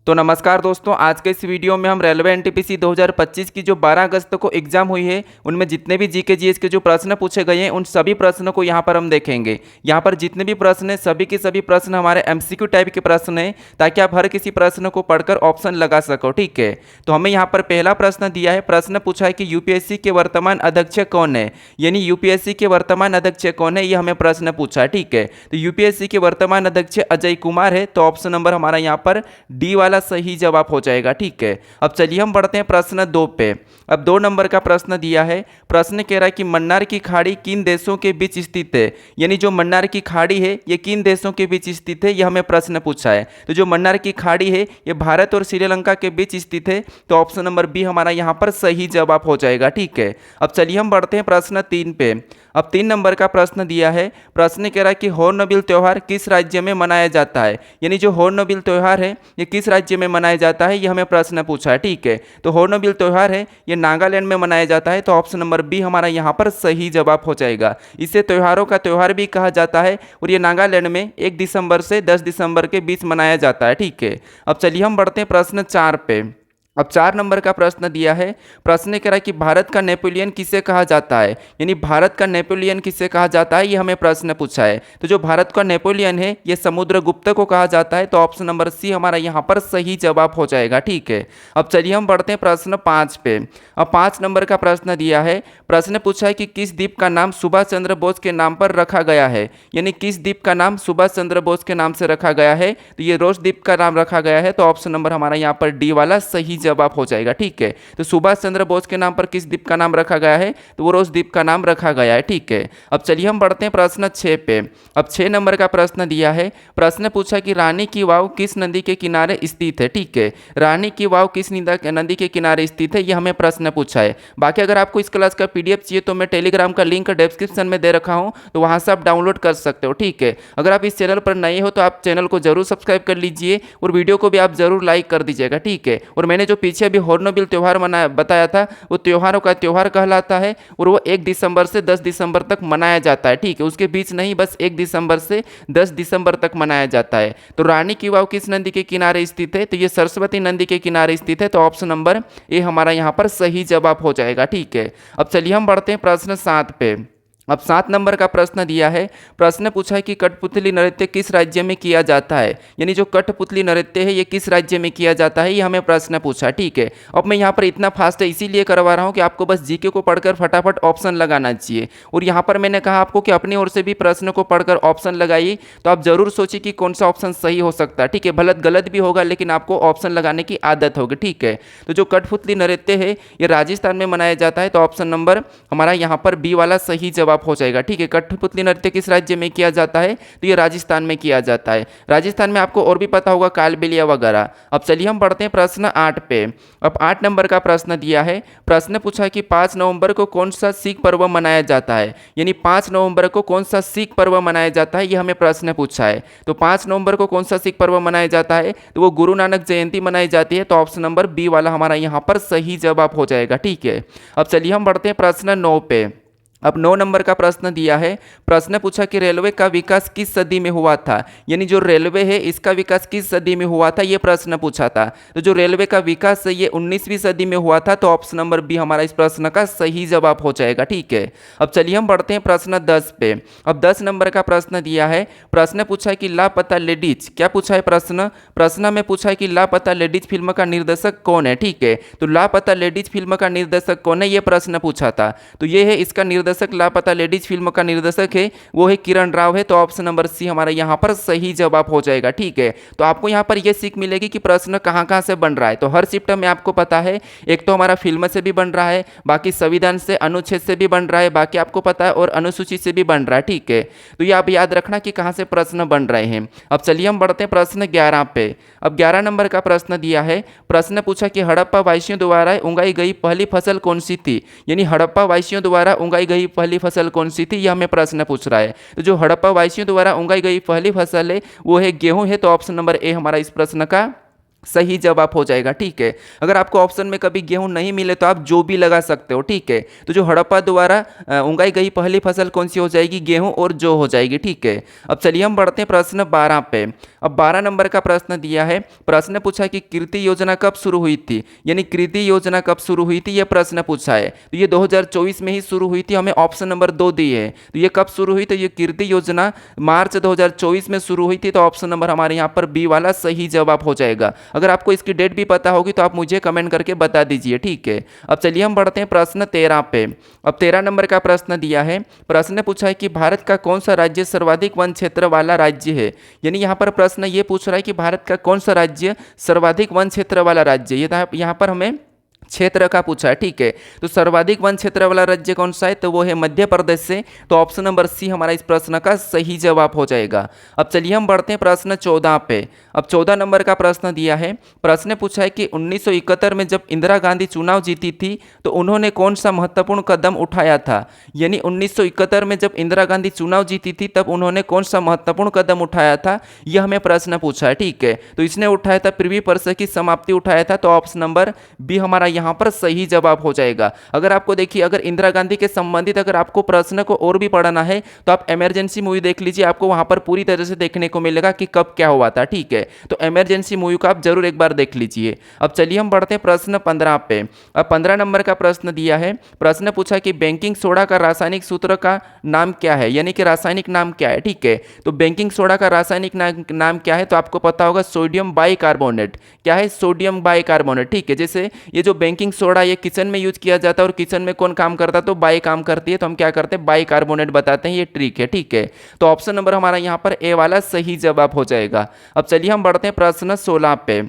तो नमस्कार दोस्तों, आज के इस वीडियो में हम रेलवे एनटीपीसी 2025 की जो 12 अगस्त को एग्जाम हुई है उनमें जितने भी जीके जीएस के जो प्रश्न पूछे गए हैं उन सभी प्रश्नों को यहाँ पर हम देखेंगे। यहाँ पर जितने भी प्रश्न हैं सभी के सभी प्रश्न हमारे एमसीक्यू टाइप के प्रश्न हैं, ताकि आप हर किसी प्रश्न को पढ़कर ऑप्शन लगा सको। ठीक है, तो हमें यहाँ पर पहला प्रश्न दिया है। प्रश्न पूछा है कि यूपीएससी के वर्तमान अध्यक्ष कौन है, यानी यूपीएससी के वर्तमान अध्यक्ष कौन है, ये हमें प्रश्न पूछा है। ठीक है, तो यूपीएससी के वर्तमान अध्यक्ष अजय कुमार है, तो ऑप्शन नंबर हमारा यहाँ पर डी वाला सही जवाब हो जाएगा। ठीक है, अब चलिए हम बढ़ते हैं प्रश्न 2 पे। अब 2 नंबर का प्रश्न दिया है। प्रश्न कह रहा है कि मन्नार की खाड़ी किन देशों के बीच स्थित है, यानी जो मन्नार की खाड़ी है ये किन देशों के बीच स्थित है, यह हमें प्रश्न पूछा है। तो जो मन्नार की खाड़ी है ये भारत और श्रीलंका के बीच स्थित है, तो ऑप्शन नंबर बी हमारा यहाँ पर सही जवाब हो जाएगा। ठीक है, अब चलिए हम बढ़ते हैं प्रश्न 3 पे। अब 3 नंबर का प्रश्न दिया है। प्रश्न कह रहा है कि हॉर्नबिल त्योहार किस राज्य में मनाया जाता है, यानी जो हॉर्नबिल त्योहार है ये किस राज्य में मनाया जाता है, ये हमें प्रश्न पूछा है। ठीक है, तो हॉर्नबिल त्योहार है ये नागालैंड में मनाया जाता है, तो ऑप्शन नंबर बी हमारा यहाँ पर सही जवाब हो जाएगा। इसे त्योहारों का त्योहार भी कहा जाता है और ये नागालैंड में 1 दिसंबर से 10 दिसंबर के बीच मनाया जाता है। ठीक है, अब चलिए हम बढ़ते हैं प्रश्न 4 पे। अब 4 नंबर का प्रश्न दिया है। प्रश्न कह रहा है कि भारत का नेपोलियन किसे कहा जाता है, यानी भारत का नेपोलियन किसे कहा जाता है, ये हमें प्रश्न पूछा है। तो जो भारत का नेपोलियन है ये समुद्रगुप्त को कहा जाता है, तो ऑप्शन नंबर सी हमारा यहाँ पर सही जवाब हो जाएगा। ठीक है, अब चलिए हम बढ़ते हैं प्रश्न 5 पे। अब 5 नंबर का प्रश्न दिया है। प्रश्न पूछा है कि किस द्वीप का नाम सुभाष चंद्र बोस के नाम पर रखा गया है, यानी किस द्वीप का नाम सुभाष चंद्र बोस के नाम से रखा गया है, तो ये रोज द्वीप का नाम रखा गया है, तो ऑप्शन नंबर हमारा यहाँ पर डी वाला सही जवाब हो जाएगा। ठीक है, तो सुभाष चंद्र बोस के नाम पर किस द्वीप का नाम रखा गया है, तो वो रोज द्वीप का नाम रखा गया है। ठीक है, अब चलिए हम बढ़ते हैं प्रश्न 6 पे। अब 6 नंबर का प्रश्न दिया है। प्रश्न पूछा कि रानी की वाव किस नदी के किनारे स्थित है। ठीक है, रानी की वाव किस नदी के किनारे स्थित है, ये हमें प्रश्न पूछा है। बाकी अगर आपको इस क्लास का पीडीएफ चाहिए तो मैं टेलीग्राम का लिंक डिस्क्रिप्शन में दे रखा हूं, तो वहां से आप डाउनलोड कर सकते हो। ठीक है, अगर आप इस चैनल पर नए हो तो आप चैनल को जरूर सब्सक्राइब कर लीजिए और वीडियो को भी आप जरूर लाइक कर दीजिएगा। ठीक है, और मैंने जो पीछे अभी हॉर्नबिल त्यौहार बताया था वो त्योहारों का त्योहार कहलाता है और वो 1 दिसंबर से 10 दिसंबर तक मनाया जाता है। ठीक है, उसके बीच नहीं, बस 1 दिसंबर से 10 दिसंबर तक मनाया जाता है। तो रानी की वाव किस नदी के किनारे स्थित है, तो ये सरस्वती नदी के किनारे स्थित है, तो ऑप्शन नंबर ए हमारा यहाँ पर सही जवाब हो जाएगा। ठीक है, अब चलिए हम बढ़ते हैं प्रश्न 7 पे। अब 7 नंबर का प्रश्न दिया है। प्रश्न पूछा है कि कठपुतली नृत्य किस राज्य में किया जाता है, यानी जो कठपुतली नृत्य है ये किस राज्य में किया जाता है, ये हमें प्रश्न पूछा है। ठीक है, अब मैं यहाँ पर इतना फास्ट है इसीलिए करवा रहा हूँ कि आपको बस जीके को पढ़कर फटाफट ऑप्शन लगाना चाहिए। और यहाँ पर मैंने कहा आपको कि अपनी ओर से भी प्रश्न को पढ़कर ऑप्शन लगाइए, तो आप जरूर सोचिए कि कौन सा ऑप्शन सही हो सकता है। ठीक है, भले गलत भी होगा लेकिन आपको ऑप्शन लगाने की आदत होगी। ठीक है, तो जो कठपुतली नृत्य है ये राजस्थान में मनाया जाता है, तो ऑप्शन नंबर हमारा यहाँ पर बी वाला सही जवाब हो जाएगा। ठीक है, कठपुतली नृत्य किस राज्य में किया जाता है, तो ये राजस्थान में किया जाता है। राजस्थान में आपको और भी पता होगा कालबेलिया वगैरह। अब चलिए हम बढ़ते हैं प्रश्न 8 पे। अब 8 नंबर का प्रश्न दिया है। प्रश्न पूछा कि 5 नवंबर को कौन सा सिख पर्व मनाया जाता है, यानी 5 नवंबर को कौन सा सिख पर्व मनाया जाता है, ये हमें प्रश्न पूछा है। तो 5 नवंबर को कौन सा सिख पर्व मनाया जाता है, तो वो गुरु नानक जयंती मनाई जाती है, तो ऑप्शन नंबर बी वाला हमारा यहाँ पर सही जवाब हो जाएगा। ठीक है, अब चलिए हम बढ़ते हैं प्रश्न 9 पे। अब 9 नंबर का प्रश्न दिया है। प्रश्न पूछा कि रेलवे का विकास किस सदी में हुआ था, यानी जो रेलवे है इसका विकास किस सदी में हुआ था, ये प्रश्न पूछा था। तो जो रेलवे का विकास है ये 19वीं सदी में हुआ था, तो ऑप्शन नंबर बी हमारा इस प्रश्न का सही जवाब हो जाएगा। ठीक है, अब चलिए हम बढ़ते हैं प्रश्न 10 पे। अब 10 नंबर का प्रश्न दिया है। प्रश्न पूछा है कि लापता लेडीज, क्या पूछा है प्रश्न में पूछा है कि लापता लेडीज फिल्म का निर्देशक कौन है। ठीक है, तो लापता लेडीज फिल्म का निर्देशक कौन है, ये प्रश्न पूछा था। तो ये है इसका निर्देशक, लापता लेडीज फिल्म का निर्देशक है वो है किरण राव है, तो ऑप्शन नंबर सी हमारा यहाँ पर सही जवाब हो जाएगा। ठीक है, तो आपको यहाँ पर यह सीख मिलेगी कि प्रश्न कहाँ कहाँ से बन रहा है। तो हर शिफ्ट में आपको पता है, एक तो हमारा फिल्म से भी बन रहा है, बाकी संविधान से अनुच्छेद से भी बन रहा है, बाकी आपको पता है और अनुसूची से भी बन रहा है। ठीक है, तो ये आप याद रखना कि कहाँ से प्रश्न बन रहे हैं। अब चलिए हम बढ़ते हैं प्रश्न 11 पे। अब 11 नंबर का प्रश्न दिया है। प्रश्न पूछा कि हड़प्पा वासियों द्वारा उगाई गई पहली फसल कौन सी थी, यानी हड़प्पा वासियों द्वारा उगाई गई पहली फसल कौन सी थी, यह हमें प्रश्न पूछ रहा है। तो जो हड़प्पा वासियों द्वारा उगाई गई पहली फसल है वो है गेहूं है, तो ऑप्शन नंबर ए हमारा इस प्रश्न का सही जवाब हो जाएगा। ठीक है, अगर आपको ऑप्शन में कभी गेहूं नहीं मिले तो आप जो भी लगा सकते हो। ठीक है, तो जो हड़प्पा द्वारा उगाई गई पहली फसल कौन सी हो जाएगी? गेहूं और जौ हो जाएगी। ठीक है, अब चलिए हम बढ़ते हैं प्रश्न 12 पे। अब 12 नंबर का प्रश्न दिया है, प्रश्न पूछा कि कीर्ति योजना कब शुरू हुई थी, यानी कीर्ति योजना कब शुरू हुई थी यह प्रश्न पूछा है। तो ये 2024 में ही शुरू हुई थी, हमें ऑप्शन नंबर 2 दी है। तो ये कब शुरू हुई? तो ये कीर्ति योजना मार्च 2024 में शुरू हुई थी। तो ऑप्शन नंबर हमारे यहाँ पर बी वाला सही जवाब हो जाएगा। अगर आपको इसकी डेट भी पता होगी तो आप मुझे कमेंट करके बता दीजिए। ठीक है, अब चलिए हम बढ़ते हैं प्रश्न 13 पे। अब 13 नंबर का प्रश्न दिया है, प्रश्न पूछा है कि भारत का कौन सा राज्य सर्वाधिक वन क्षेत्र वाला राज्य है। यानी यहाँ पर प्रश्न ये पूछ रहा है कि भारत का कौन सा राज्य सर्वाधिक वन क्षेत्र वाला राज्य, ये यहाँ पर हमें क्षेत्र का पूछा है। ठीक है, तो सर्वाधिक वन क्षेत्र वाला राज्य कौन सा है? तो वो है मध्य प्रदेश से। तो ऑप्शन नंबर सी हमारा इस प्रश्न का सही जवाब हो जाएगा। अब चलिए हम बढ़ते हैं प्रश्न 14 पे। अब 14 नंबर का प्रश्न दिया है, प्रश्न पूछा है कि 1971 में जब इंदिरा गांधी चुनाव जीती थी तो उन्होंने कौन सा महत्वपूर्ण कदम उठाया था। यानी 1971 में जब इंदिरा गांधी चुनाव जीती थी तब उन्होंने कौन सा महत्वपूर्ण कदम उठाया था, यह हमें प्रश्न पूछा है। ठीक है, तो इसने उठाया था पृथ्वी पर की समाप्ति उठाया था। तो ऑप्शन नंबर बी हमारा यहाँ पर सही जवाब हो जाएगा। अगर आपको देखिए, अगर इंदिरा गांधी के संबंधित अगर आपको प्रश्न को और भी पढ़ना है तो आप इमरजेंसी मूवी देख लीजिए, आपको वहां पर पूरी तरह से देखने को मिलेगा कि कब क्या हुआ था। ठीक है, तो इमरजेंसी मूवी को आप जरूर एक बार देख लीजिए। अब चलिए हम बढ़ते हैं प्रश्न 15 पे। अब 15 नंबर का प्रश्न दिया है, प्रश्न पूछा कि बेकिंग सोडा का रासायनिक सूत्र का नाम क्या है, यानी कि रासायनिक नाम क्या है। ठीक है, तो बेकिंग सोडा का रासायनिक नाम क्या है? तो आपको पता होगा सोडियम बाइकार्बोनेट। क्या है? Sodium bicarbonate. ठीक है, जैसे ये जो बेकिंग सोडा ये किचन में यूज किया जाता है और किचन में कौन काम करता है? तो बाई काम करती है, तो हम क्या करते हैं? बाइकार्बोनेट बताते हैं, ये ट्रिक है। ठीक है, तो ऑप्शन नंबर हमारा यहाँ पर ए वाला सही जवाब हो जाएगा। अब चलिए हम बढ़ते हैं प्रश्न 16 पे।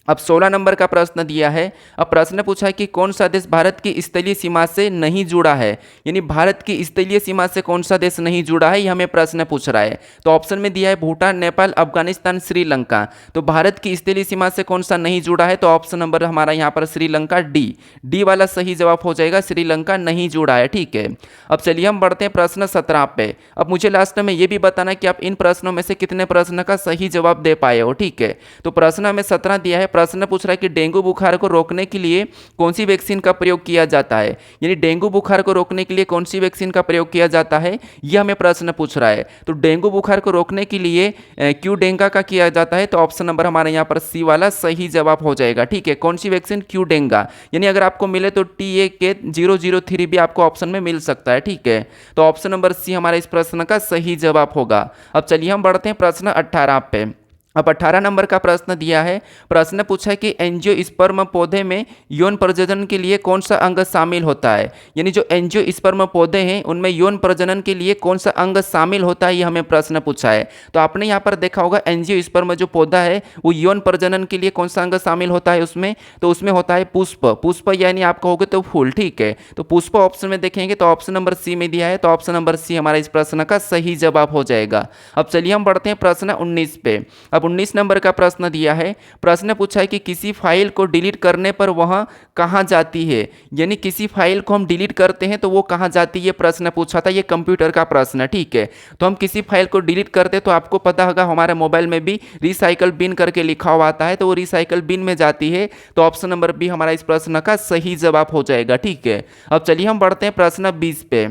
अब 16 नंबर का प्रश्न दिया है, अब प्रश्न पूछा है कि कौन सा देश भारत की स्थलीय सीमा से नहीं जुड़ा है, यानी भारत की स्थलीय सीमा से कौन सा देश नहीं जुड़ा है, यह हमें प्रश्न पूछ रहा है। तो ऑप्शन में दिया है भूटान, नेपाल, अफगानिस्तान, श्रीलंका। तो भारत की स्थलीय सीमा से कौन सा नहीं जुड़ा है? तो ऑप्शन नंबर हमारा यहाँ पर श्रीलंका, डी वाला सही जवाब हो जाएगा, श्रीलंका नहीं जुड़ा है। ठीक है, अब चलिए हम बढ़ते हैं प्रश्न 17 पे। अब मुझे लास्ट में ये भी बताना कि आप इन प्रश्नों में से कितने प्रश्न का सही जवाब दे पाए हो। ठीक है, तो प्रश्न हमें 17 दिया है, प्रश्न पूछ रहा है कि डेंगू बुखार को रोकने के लिए कौन सी वैक्सीन का प्रयोग किया जाता है, यानी डेंगू बुखार को रोकने के लिए कौन सी वैक्सीन का प्रयोग किया जाता है, यह हमें प्रश्न पूछ रहा है। तो डेंगू बुखार को रोकने के लिए क्यूडेंगा का किया जाता है। तो ऑप्शन नंबर हमारे यहाँ पर सी वाला सही जवाब हो जाएगा। ठीक है, कौन सी वैक्सीन? क्यूडेंगा। यानी अगर आपको मिले तो TAK-003 भी आपको ऑप्शन में मिल सकता है। ठीक है, तो ऑप्शन नंबर सी हमारा इस प्रश्न का सही जवाब होगा। अब चलिए हम बढ़ते हैं प्रश्न 18 पे। अब 18 नंबर का प्रश्न दिया है, प्रश्न पूछा है कि एंजियोस्पर्म पौधे में यौन प्रजनन के लिए कौन सा अंग शामिल होता है, यानी जो एंजियोस्पर्म पौधे हैं उनमें यौन प्रजनन के लिए कौन सा अंग शामिल होता है, ये हमें प्रश्न पूछा है। तो आपने यहाँ पर देखा होगा एंजियोस्पर्म जो पौधा है वो यौन प्रजनन के लिए कौन सा अंग शामिल होता है उसमें? तो उसमें होता है पुष्प। पुष्प यानी आप कहोगे तो फूल। ठीक है, तो पुष्प ऑप्शन में देखेंगे तो ऑप्शन नंबर सी में दिया है। तो ऑप्शन नंबर सी हमारा इस प्रश्न का सही जवाब हो जाएगा। अब चलिए हम बढ़ते हैं प्रश्न 19 पे। अब 19 नंबर का प्रश्न दिया है, प्रश्न पूछा है कि किसी फाइल को डिलीट करने पर वह कहां जाती है, यानी किसी फाइल को हम डिलीट करते हैं तो वो कहां जाती है, प्रश्न पूछा था। ये कंप्यूटर का प्रश्न है। ठीक है, तो हम किसी फाइल को डिलीट करते तो आपको पता होगा हमारे मोबाइल में भी रिसाइकल बिन करके लिखा हुआ आता है, तो वो रिसाइकल बिन में जाती है। तो ऑप्शन नंबर बी हमारा इस प्रश्न का सही जवाब हो जाएगा। ठीक है, अब चलिए हम बढ़ते हैं प्रश्न 20 पे।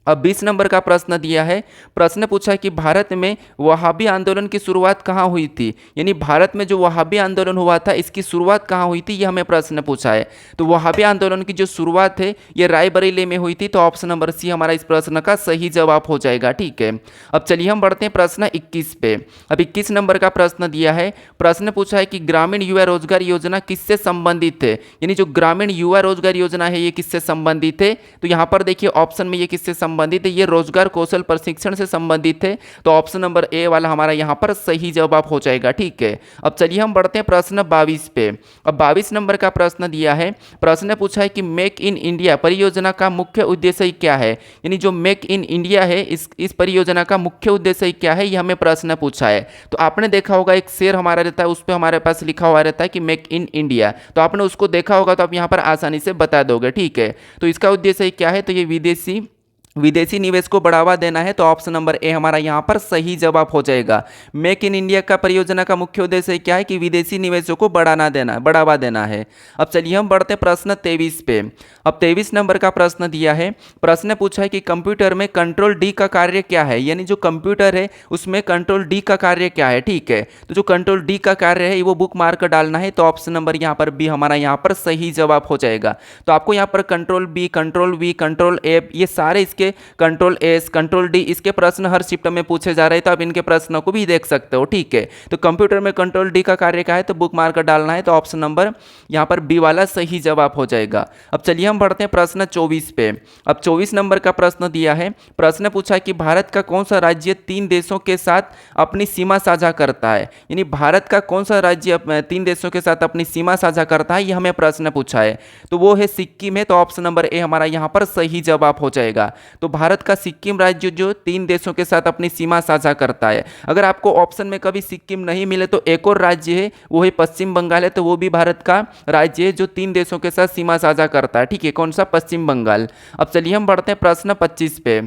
अब 20 नंबर का प्रश्न दिया है, प्रश्न पूछा है कि भारत में वहाबी आंदोलन की शुरुआत कहाँ हुई थी, यानी भारत में जो वहाबी आंदोलन हुआ था इसकी शुरुआत कहाँ हुई थी, यह हमें प्रश्न पूछा है। तो वहाबी आंदोलन की जो शुरुआत है ये रायबरेली में हुई थी। तो ऑप्शन नंबर सी हमारा इस प्रश्न का सही जवाब हो जाएगा। ठीक है, अब चलिए हम बढ़ते हैं प्रश्न 21 पे। अब 21 नंबर का प्रश्न दिया है, प्रश्न पूछा है कि ग्रामीण युवा रोजगार योजना किससे संबंधित है, यानी जो ग्रामीण युवा रोजगार योजना है ये किससे संबंधित है। तो यहाँ पर देखिए ऑप्शन में ये किससे संबंधित है, ये रोजगार कौशल प्रशिक्षण से संबंधित है। तो ऑप्शन नंबर ए वाला हमारा यहां पर सही जवाब हो जाएगा। ठीक है, अब चलिए हम बढ़ते हैं प्रश्न 22 पे। अब 22 नंबर का प्रश्न दिया है, प्रश्न पूछा है कि मेक इन इंडिया परियोजना का मुख्य उद्देश्य क्या है, यानी जो मेक इन इंडिया है इस परियोजना का मुख्य उद्देश्य क्या है, यह हमें प्रश्न पूछा है। तो आपने देखा होगा एक शेर हमारा रहता है, उस पर हमारे पास लिखा हुआ रहता है कि मेक इन इंडिया, तो आपने उसको देखा होगा तो आप यहां पर आसानी से बता दोगे। ठीक है, तो इसका उद्देश्य क्या है, तो ये विदेशी विदेशी निवेश को बढ़ावा देना है तो ऑप्शन नंबर ए हमारा यहाँ पर सही जवाब हो जाएगा। मेक इन इंडिया का परियोजना का मुख्य उद्देश्य क्या है कि विदेशी निवेशों को बढ़ावा देना है। अब चलिए हम बढ़ते प्रश्न 23 पे। अब 23 नंबर का प्रश्न दिया है, प्रश्न पूछा है कि कंप्यूटर में कंट्रोल डी का कार्य क्या है, यानी जो कंप्यूटर है उसमें कंट्रोल डी का कार्य क्या है। ठीक है, तो जो कंट्रोल डी का कार्य है वो बुक मार्क डालना है, तो ऑप्शन नंबर यहाँ पर बी हमारा यहाँ पर सही जवाब हो जाएगा। तो आपको यहाँ पर control B, control V, control A, ये सारे इसके कंट्रोल एस, कंट्रोल डी, इसके प्रश्न हर शिफ्ट में पूछे जा रहे हैं, तो आप इनके प्रश्नों को भी देख सकते हो। ठीक है, तो कंप्यूटर में कंट्रोल डी का कार्य क्या है, तो बुक मार्क डालना है, तो ऑप्शन नंबर यहाँ पर बी वाला सही जवाब हो जाएगा। अब चलिए हम बढ़ते हैं प्रश्न 24 पे। अब 24 नंबर का प्रश्न दिया है, प्रश्न पूछा है कि भारत का कौन सा राज्य 3 देशों के साथ अपनी सीमा साझा करता है, यानी भारत का कौन सा राज्य 3 देशों के साथ अपनी सीमा साझा करता है, ये हमें प्रश्न पूछा है। तो वो है सिक्किम है, तो ऑप्शन नंबर ए हमारा यहाँ पर सही जवाब हो जाएगा। तो भारत का सिक्किम राज्य जो 3 देशों के साथ अपनी सीमा साझा करता है। अगर आपको ऑप्शन में कभी सिक्किम नहीं मिले तो एक और राज्य है, वो है पश्चिम बंगाल है, तो वो भी भारत का राज्य है जो 3 देशों के साथ सीमा साझा करता है। ठीक है, कौन सा? पश्चिम बंगाल। अब चलिए हम बढ़ते हैं प्रश्न 25 पे।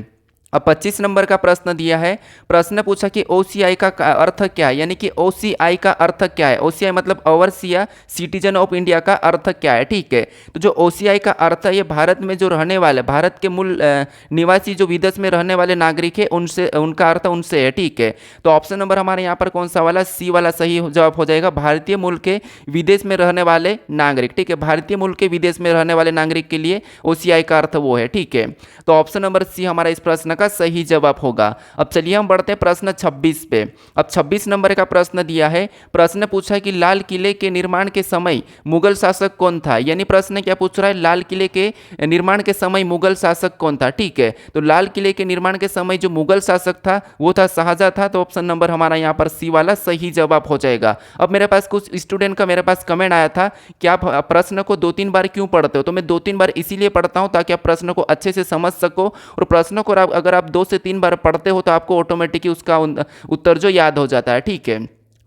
अब 25 नंबर का प्रश्न दिया है, प्रश्न पूछा कि ओसीआई का अर्थ क्या है, यानी कि ओसीआई का अर्थ क्या है। ओसीआई मतलब ओवरसीया सिटीजन ऑफ इंडिया का अर्थ क्या है। ठीक है, तो जो ओसीआई का अर्थ है, ये भारत में जो रहने वाले, भारत के मूल निवासी जो विदेश में रहने वाले नागरिक है, उनसे, उनका अर्थ उनसे है। ठीक है, तो ऑप्शन नंबर हमारे यहाँ पर कौन सा वाला? सी वाला सही जवाब हो जाएगा, भारतीय मूल के विदेश में रहने वाले नागरिक। ठीक है, भारतीय मूल के विदेश में रहने वाले नागरिक के लिए ओसीआई का अर्थ वो है। ठीक है, तो ऑप्शन नंबर सी हमारा इस प्रश्न का सही जवाब होगा। अब चलिए हम बढ़ते हैं प्रश्न 26 पे। अब 26 नंबर का प्रश्न दिया है, प्रश्न पूछा है कि लाल किले के निर्माण के समय मुगल शासक कौन था, यानी प्रश्न क्या पूछ रहा है, लाल किले के निर्माण के समय मुगल शासक कौन था। ठीक है, तो लाल किले के निर्माण के समय जो मुगल शासक था वो था शाहजहां था, तो ऑप्शन नंबर हमारा यहाँ पर सी वाला सही जवाब हो जाएगा। अब मेरे पास कुछ स्टूडेंट का मेरे पास कमेंट आया था कि आप प्रश्न को 2-3 बार क्यों पढ़ते हो, तो मैं 2-3 बार इसीलिए पढ़ता हूँ ताकि आप प्रश्न को अच्छे से समझ सको, और प्रश्नों को अगर आप 2 से 3 बार पढ़ते हो तो आपको ऑटोमेटिकली उसका उत्तर जो याद हो जाता है। ठीक है,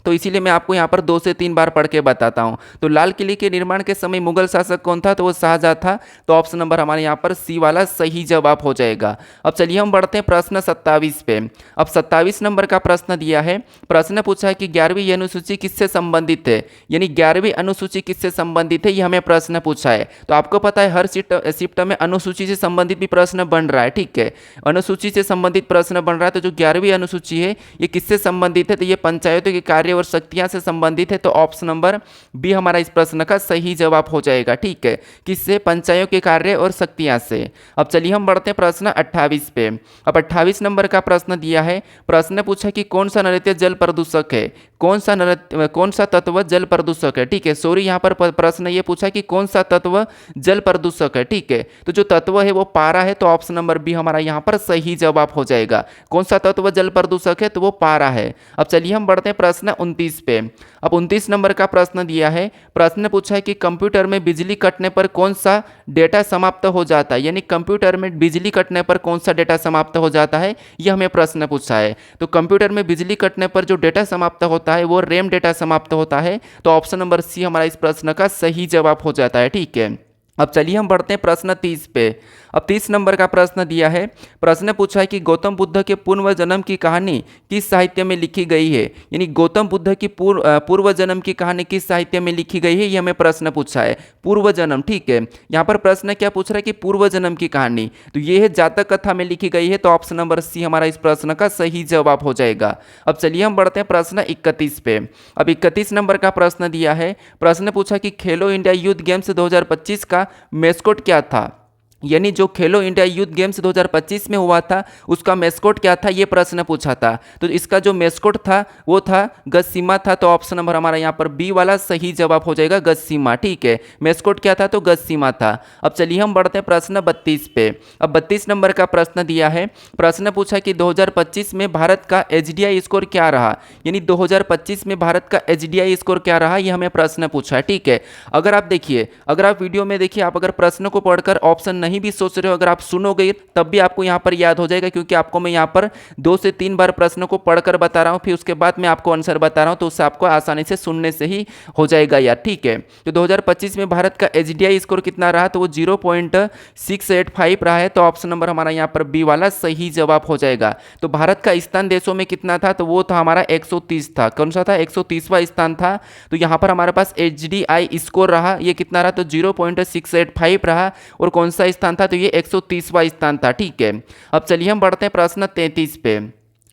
तो इसीलिए मैं आपको यहाँ पर 2 से 3 बार पढ़ के बताता हूँ। तो लाल किले के निर्माण के समय मुगल शासक कौन था, तो वो शाहजहां था, तो ऑप्शन नंबर हमारे यहाँ पर सी वाला सही जवाब हो जाएगा। अब चलिए हम बढ़ते हैं प्रश्न 27 पे। अब 27 नंबर का प्रश्न दिया है, प्रश्न पूछा है कि 11वीं अनुसूची किससे संबंधित है, यानी 11वीं अनुसूची किससे संबंधित है, ये हमें प्रश्न पूछा है। तो आपको पता है हर शिफ्ट में अनुसूची से संबंधित भी प्रश्न बन रहा है। ठीक है, अनुसूची से संबंधित प्रश्न बन रहा है, तो जो 11वीं अनुसूची है ये किससे संबंधित है, तो ये पंचायतों के कार्य और शक्तियां से संबंधित है, तो ऑप्शन नंबर बी हमारा इस प्रश्न का सही जवाब हो जाएगा। ठीक है, किससे? पंचायतों के कार्य और शक्तियां से। अब चलिए हम बढ़ते हैं प्रश्न 28 पे। अब 28 नंबर का प्रश्न दिया है, प्रश्न पूछा कि कौन सा नृत्य जल प्रदूषक है, कौन सा तत्व जल प्रदूषक है। ठीक है, सॉरी यहाँ पर प्रश्न ये पूछा कि कौन सा तत्व जल प्रदूषक है। ठीक है, तो जो तत्व है वो पारा है, तो ऑप्शन नंबर बी हमारा यहाँ पर सही जवाब हो जाएगा। कौन सा तत्व जल प्रदूषक है, तो वो पारा है। अब चलिए हम बढ़ते हैं प्रश्न 29 पे। अब 29 नंबर का प्रश्न दिया है, प्रश्न पूछा है कि कंप्यूटर में बिजली कटने पर कौन सा डेटा समाप्त हो जाता है, यानी कंप्यूटर में बिजली कटने पर कौन सा डेटा समाप्त हो जाता है, यह हमें प्रश्न पूछा है। तो कंप्यूटर में बिजली कटने पर जो डेटा समाप्त होता है वो रैम डेटा समाप्त होता है, तो ऑप्शन नंबर सी हमारा इस प्रश्न का सही जवाब हो जाता है। ठीक है, अब चलिए हम बढ़ते हैं प्रश्न 30 पे। अब 30 नंबर का प्रश्न दिया है, प्रश्न पूछा है कि गौतम बुद्ध के पूर्व जन्म की कहानी किस साहित्य में लिखी गई है, यानी गौतम बुद्ध की पूर्व जन्म की कहानी किस साहित्य में लिखी गई है, ये हमें प्रश्न पूछा है। पूर्व जन्म, ठीक है, यहाँ पर प्रश्न क्या पूछ रहा है कि पूर्व जन्म की कहानी, तो ये है जातक कथा में लिखी गई है, तो ऑप्शन नंबर सी हमारा इस प्रश्न का सही जवाब हो जाएगा। अब चलिए हम बढ़ते हैं प्रश्न 31 पे। अब 31 नंबर का प्रश्न दिया है, प्रश्न पूछा कि खेलो इंडिया यूथ गेम्स 2025 का मैस्कॉट क्या था, यानी जो खेलो इंडिया यूथ गेम्स 2025 में हुआ था उसका मैस्कॉट क्या था, ये प्रश्न पूछा था। तो इसका जो मैस्कॉट था वो था गजसीमा था, तो ऑप्शन नंबर हमारा यहाँ पर बी वाला सही जवाब हो जाएगा, गजसीमा। ठीक है, मैस्कॉट क्या था, तो गजसीमा था। अब चलिए हम बढ़ते हैं प्रश्न 32 पे। अब 32 नंबर का प्रश्न दिया है, प्रश्न पूछा कि 2025 में भारत का HDI स्कोर क्या रहा, यानी 2025 में भारत का HDI स्कोर क्या रहा, ये हमें प्रश्न पूछा है। ठीक है, अगर आप देखिए, अगर आप वीडियो में देखिए, आप अगर प्रश्न को पढ़कर ऑप्शन नहीं नहीं भी सोच रहे हो, अगर आप सुनोगे तब भी आपको यहाँ पर याद हो जाएगा, क्योंकि आपको मैं यहाँ पर 2 से 3 बार प्रश्न को पढ़कर बता रहा हूँ, फिर उसके बाद मैं आपको आंसर बता रहा हूँ, तो उससे आपको आसानी से सुनने से ही हो जाएगा यार, ठीक है। तो 2025 में भारत का एचडीआई स्कोर कितना रहा, तो वो 0.685 रहा है, तो ऑप्शन नंबर हमारा यहाँ पर बी वाला सही जवाब हो जाएगा। तो भारत का स्थान देशों में कितना था, तो वो था हमारा 130 था। कौन सा था, 130वां स्थान था। तो यहाँ पर हमारे पास एचडीआई स्कोर रहा, ये कितना रहा, तो 0.685 रहा। और कौन सा स्थान था, तो ये 130वां स्थान था, ठीक है। अब चलिए हम बढ़ते हैं प्रश्न 33 पे।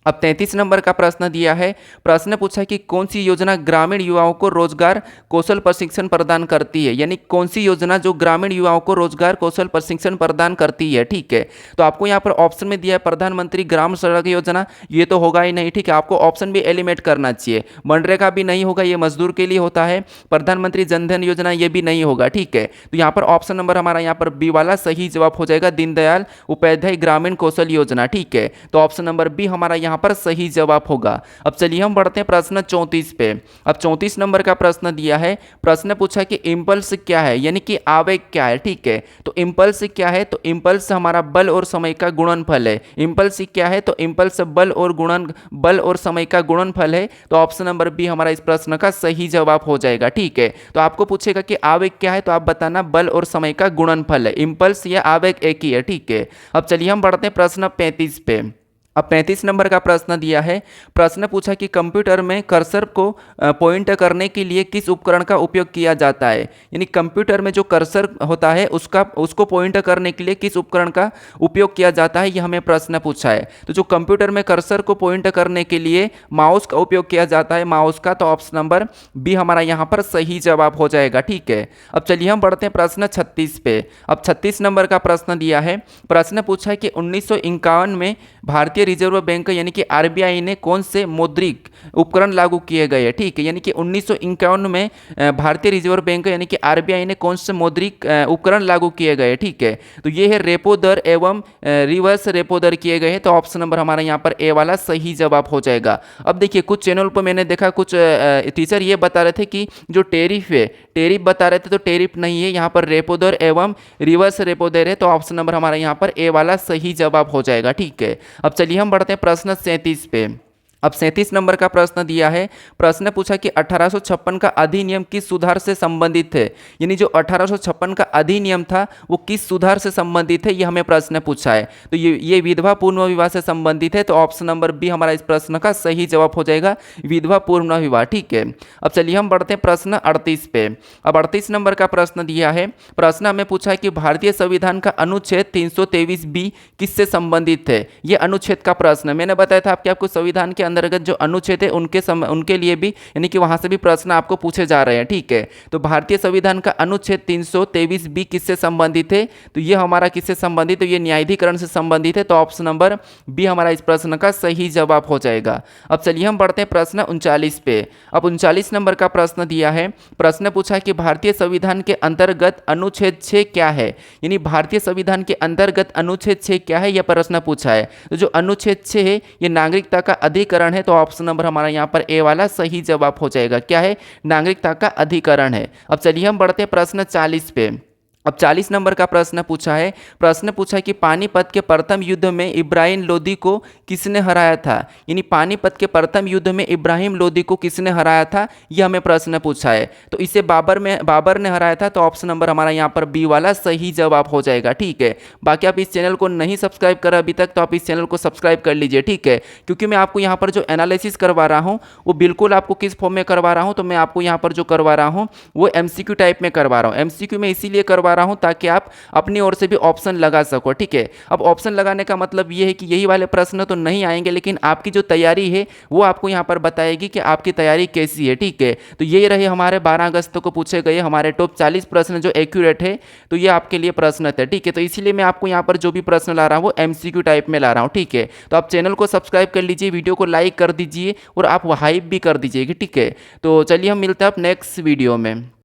अब 33 नंबर का प्रश्न दिया है। प्रश्न पूछा कि कौन सी योजना ग्रामीण युवाओं को रोजगार कौशल प्रशिक्षण प्रदान करती है, यानी कौन सी योजना जो ग्रामीण युवाओं को रोजगार कौशल प्रशिक्षण प्रदान करती है, ठीक है। तो आपको यहाँ पर ऑप्शन में दिया है प्रधानमंत्री ग्राम सड़क योजना, ये तो होगा ही नहीं, ठीक है। आपको ऑप्शन भी एलिमिनेट करना चाहिए। मनरेगा भी नहीं होगा, ये मजदूर के लिए होता है। प्रधानमंत्री जनधन योजना ये भी नहीं होगा, ठीक है। तो यहाँ पर ऑप्शन नंबर हमारा यहाँ पर बी वाला सही जवाब हो जाएगा, दीनदयाल उपाध्याय ग्रामीण कौशल योजना, ठीक है। तो ऑप्शन नंबर बी हमारा यहाँ पर सही जवाब होगा। अब चलिए हम बढ़ते हैं प्रश्न 34 पे। अब 34 नंबर का प्रश्न दिया है। प्रश्न पूछा कि इम्पल्स क्या है, यानी कि आवेग क्या है, ठीक है। तो इम्पल्स क्या है, तो इम्पल्स हमारा बल और समय का गुणनफल है। इम्पल्स क्या है, तो इम्पल्स बल और समय का गुणनफल है। तो ऑप्शन नंबर बी हमारा इस प्रश्न का सही जवाब हो जाएगा, ठीक है। तो आपको पूछेगा कि आवेग क्या है, तो आप बताना बल और समय का गुणनफल है। इम्पल्स या आवेग एक ही है, ठीक है। अब चलिए हम बढ़ते हैं प्रश्न 35 पे। अब 35 नंबर का प्रश्न दिया है। प्रश्न पूछा कि कंप्यूटर में कर्सर को पॉइंट करने के लिए किस उपकरण का उपयोग किया जाता है, यानी कंप्यूटर में जो कर्सर होता है उसको पॉइंट करने के लिए किस उपकरण का उपयोग किया जाता है, यह हमें प्रश्न पूछा है। तो जो कंप्यूटर में कर्सर को पॉइंट करने के लिए माउस का उपयोग किया जाता है, माउस का, तो ऑप्शन नंबर बी हमारा यहाँ पर सही जवाब हो जाएगा, ठीक है। अब चलिए हम बढ़ते हैं प्रश्न 36 पे। अब 36 नंबर का प्रश्न दिया है। प्रश्न पूछा है कि 1951 में भारतीय रिजर्व बैंक यानी कि आरबीआई ने कौन से मौद्रिक उपकरण लागू किए गए, ठीक है। यानी कि 1951 में भारतीय रिजर्व बैंक यानी कि आरबीआई ने कौन से मौद्रिक उपकरण लागू किए गए, ठीक है। तो ये है रेपो दर एवं रिवर्स रेपो दर किए गए हैं। तो ऑप्शन नंबर हमारा यहाँ पर ए वाला सही जवाब हो जाएगा। अब देखिए कुछ चैनल पर मैंने देखा कुछ टीचर ये बता रहे थे कि जो टेरिफ है, टेरिफ बता रहे थे, तो टेरिफ नहीं है, यहाँ पर रेपो दर एवं रिवर्स रेपो दर है। तो ऑप्शन नंबर हमारा यहाँ पर ए वाला सही जवाब हो जाएगा, ठीक है। अब चलिए हम बढ़ते हैं प्रश्न 37 पे। अब 37 नंबर का प्रश्न दिया है। प्रश्न पूछा कि 1856 का अधिनियम किस सुधार से संबंधित है, यानी जो 1856 का अधिनियम था वो किस सुधार से संबंधित है, ये हमें प्रश्न पूछा है। तो ये विधवा पूर्ण विवाह से संबंधित है। तो ऑप्शन नंबर बी हमारा इस प्रश्न का सही जवाब हो जाएगा, विधवा पूर्ण विवाह, ठीक है। अब चलिए हम बढ़ते हैं प्रश्न 38 पे। अब 38 नंबर का प्रश्न दिया है। प्रश्न हमें पूछा है कि भारतीय संविधान का अनुच्छेद 323B किससे संबंधित है, ये अनुच्छेद का प्रश्न। मैंने बताया था आपको संविधान के अंतर्गत जो अनुच्छेद है उनके लिए भी यानी कि वहां से भी प्रश्न आपको पूछे जा रहे हैं, ठीक है। तो भारतीय संविधान का अनुच्छेद 323B किससे संबंधित है, तो ये हमारा किससे संबंधित है, तो ये न्यायाधिकरण से संबंधित है। तो ऑप्शन नंबर बी हमारा इस प्रश्न का सही जवाब हो जाएगा। अब चलिए हम बढ़ते हैं प्रश्न 39 पे। अब 39 नंबर का प्रश्न दिया है। प्रश्न पूछा है कि भारतीय संविधान के अंतर्गत अनुच्छेद 6 क्या है, यानी भारतीय संविधान के अंतर्गत अनुच्छेद 6 क्या है, यह प्रश्न पूछा है। तो जो अनुच्छेद 6 है ये नागरिकता का अधिकरण है। तो ऑप्शन नंबर हमारा यहाँ पर ए वाला सही जवाब हो जाएगा। क्या है, नागरिकता का अधिकरण है। अब चलिए हम बढ़ते हैं प्रश्न 40 पे। अब 40 नंबर का प्रश्न पूछा है। प्रश्न पूछा है कि पानीपत के प्रथम युद्ध में इब्राहिम लोदी को किसने हराया था, यानी पानीपत के प्रथम युद्ध में इब्राहिम लोदी को किसने हराया था, यह हमें प्रश्न पूछा है। तो इसे बाबर ने हराया था। तो ऑप्शन नंबर हमारा यहाँ पर बी वाला सही जवाब हो जाएगा, ठीक है। बाकी आप इस चैनल को नहीं सब्सक्राइब करा अभी तक, तो आप इस चैनल को सब्सक्राइब कर लीजिए, ठीक है। क्योंकि मैं आपको यहाँ पर जो एनालिसिस करवा रहा हूँ वो बिल्कुल आपको किस फॉर्म में करवा रहा हूँ, तो मैं आपको यहाँ पर जो करवा रहा हूँ वो MCQ टाइप में करवा रहा हूँ। MCQ में इसीलिए करवा रहा हूं ताकि आप अपनी ओर से भी ऑप्शन लगा सको, ठीक है। अब ऑप्शन लगाने का मतलब ये है कि यही वाले प्रश्न तो नहीं आएंगे, लेकिन आपकी जो तैयारी है वो आपको यहाँ पर बताएगी कि आपकी तैयारी कैसी है, ठीक है। तो ये रहे हमारे 12 अगस्त को पूछे गए हमारे टॉप 40 प्रश्न जो एक्यूरेट है। तो ये आपके लिए प्रश्न थे, ठीक है। तो इसीलिए मैं आपको यहाँ पर जो भी प्रश्न ला रहा हूँ वो MCQ टाइप में ला रहा हूँ, ठीक है। तो आप चैनल को सब्सक्राइब कर लीजिए, वीडियो को लाइक कर दीजिए और आप हाइप भी कर दीजिएगा, ठीक है। तो चलिए हम मिलते हैं आप नेक्स्ट वीडियो में।